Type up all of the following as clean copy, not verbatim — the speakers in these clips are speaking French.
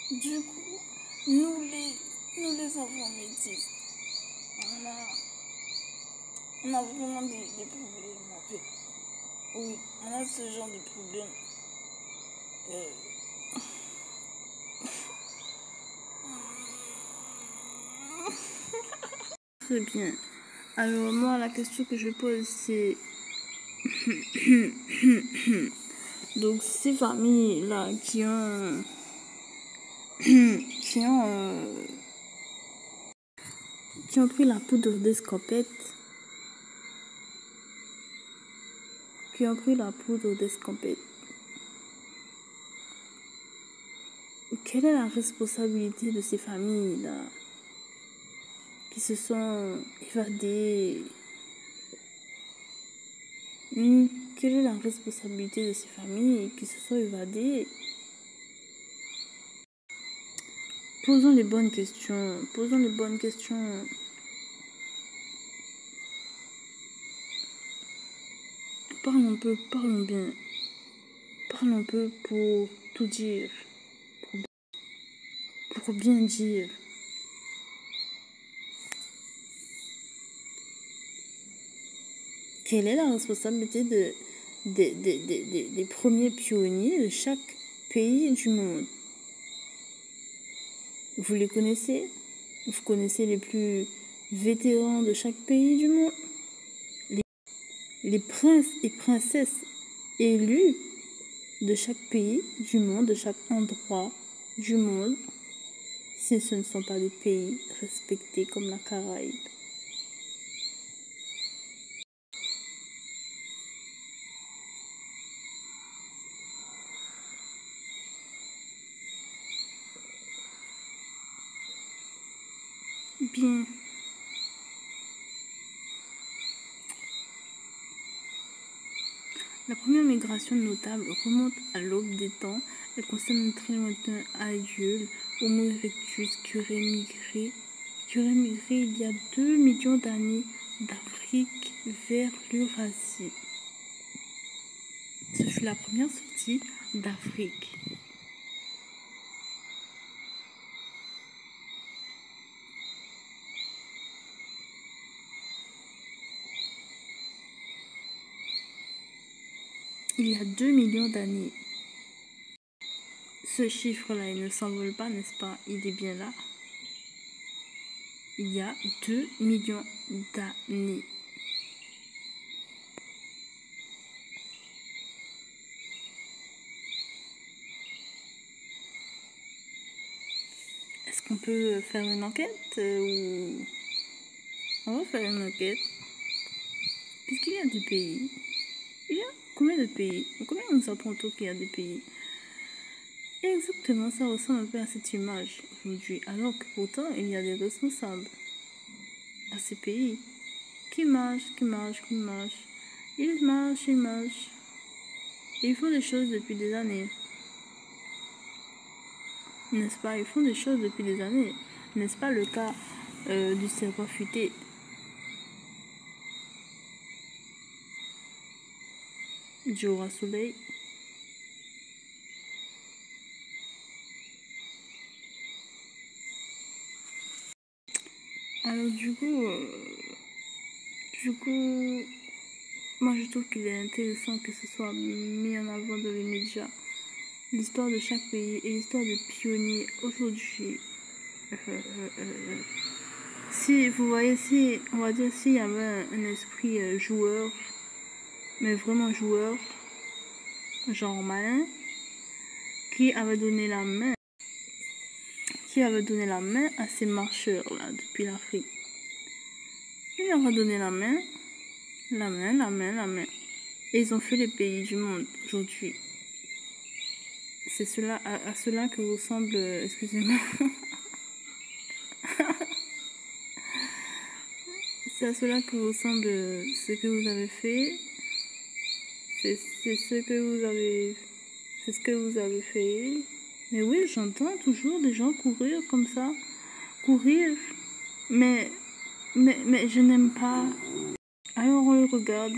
Du coup, nous les enfants métis, on a vraiment des problèmes en fait. Oui, on a ce genre de problème. Euh, Très bien. Alors moi, la question que je pose, c'est donc ces familles-là qui ont pris la poudre d'escampette, quelle est la responsabilité de ces familles-là qui se sont évadées? Quelle est la responsabilité de ces familles qui se sont évadées? Posons les bonnes questions. Parlons bien. Parlons un peu pour tout dire, pour bien dire. Quelle est la responsabilité des premiers pionniers de chaque pays du monde? Vous les connaissez? Vous connaissez les plus vétérans de chaque pays du monde? Les princes et princesses élus de chaque pays du monde, de chaque endroit du monde, si ce ne sont pas des pays respectés comme la Caraïbe. Bien. La première migration notable remonte à l'aube des temps. Elle concerne un très lointain aïeul, Homo erectus, qui aurait migré il y a 2 millions d'années d'Afrique vers l'Eurasie. Ce fut la première sortie d'Afrique. Il y a 2 millions d'années. Ce chiffre-là, il ne s'envole pas, n'est-ce pas? Il est bien là. Il y a 2 millions d'années. Est-ce qu'on peut faire une enquête ou... On va faire une enquête. Puisqu'il y a des pays. Il y a combien de pays? Combien nous apprend-on qu'il y a des pays? Et exactement, ça ressemble un peu à cette image aujourd'hui. Alors que pourtant, il y a des responsables à ces pays qui marchent. Ils marchent. Et ils font des choses depuis des années. N'est-ce pas? Ils font des choses depuis des années. N'est-ce pas le cas du serpent futé? Du roi soleil. Alors du coup, moi je trouve qu'il est intéressant que ce soit mis en avant dans les médias. L'histoire de chaque pays et l'histoire des pionniers aujourd'hui. Si vous voyez, si on va dire s'il y avait un esprit joueur, mais vraiment joueur, genre malin, qui avait donné la main à ces marcheurs là depuis l'Afrique. Il leur a donné la main. Et ils ont fait les pays du monde aujourd'hui. C'est cela, à cela que ressemble, excusez-moi. C'est à cela que ressemble ce que vous avez fait. C'est ce que vous avez fait. Mais oui, j'entends toujours des gens courir comme ça. Courir. Mais je n'aime pas. Alors on les regarde.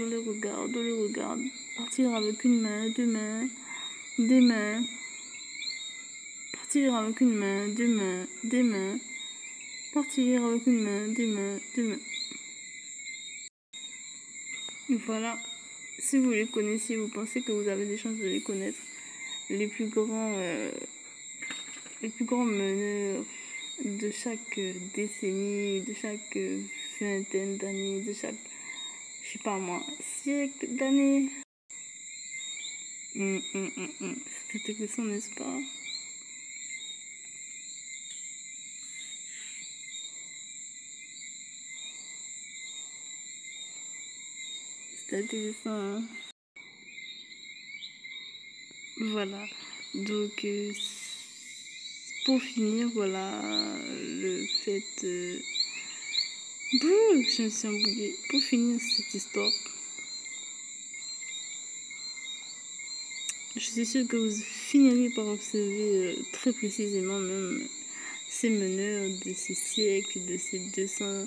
Partir avec une main, deux mains, des mains. Partir avec une main, deux mains, des mains. Partir avec une main, deux mains, deux mains. Voilà. Si vous les connaissez, vous pensez que vous avez des chances de les connaître. Les plus grands meneurs de chaque décennie, de chaque vingtaine d'années, de chaque, je sais pas moi, siècle d'années. C'est intéressant, n'est-ce pas? C'est intéressant, hein? Voilà. Donc, pour finir, voilà le fait... je me suis embrouillée. Pour finir cette histoire, je suis sûre que vous finirez par observer très précisément même ces meneurs de ces siècles, de ces 200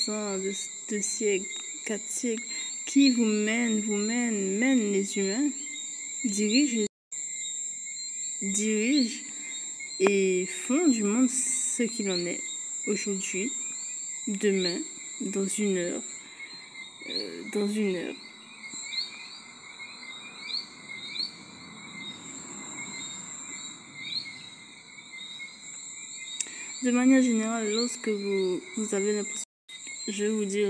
ans, de siècles, 4 siècles, qui mènent les humains, dirigent et font du monde ce qu'il en est aujourd'hui, demain, dans une heure. De manière générale, lorsque vous avez l'impression, je vais vous dire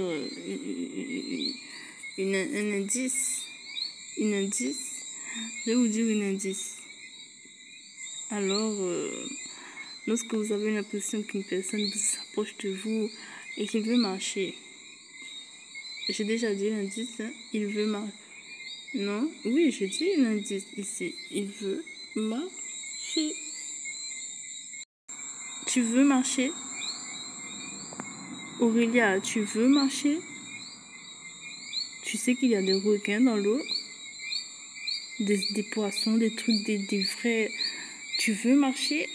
un indice, je vais vous dire un indice. Alors, lorsque vous avez l'impression qu'une personne s'approche de vous et qu'il veut marcher, j'ai déjà dit l'indice, hein, il veut marcher. Non, oui, j'ai dit l'indice ici, il veut marcher. Tu veux marcher? Aurélia, tu veux marcher? Tu sais qu'il y a des requins dans l'eau, des poissons, des trucs, des vrais... Tu veux marcher?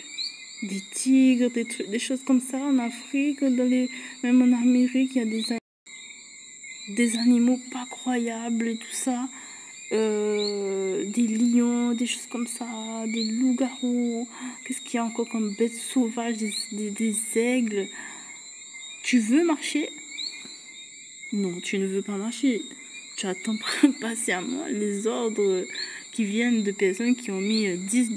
Des tigres, des choses comme ça en Afrique, même en Amérique, il y a des animaux pas croyables et tout ça. Des lions, des choses comme ça, des loups-garous. Qu'est-ce qu'il y a encore comme bêtes sauvages, des aigles. Tu veux marcher? Non, tu ne veux pas marcher. Tu attends patiemment les ordres qui viennent de personnes qui ont mis 10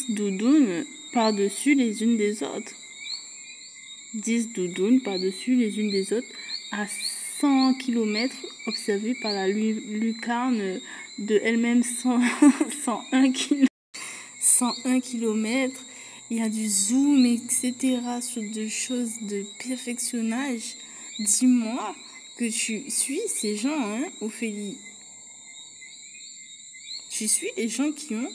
doudounes par-dessus les unes des autres. 10 doudounes par-dessus les unes des autres à 100 km observées par la lucarne de elle-même 101 km. Il y a du zoom, etc. sur des choses de perfectionnage. Dis-moi que tu suis ces gens, hein, Ophélie. Tu suis les gens qui ont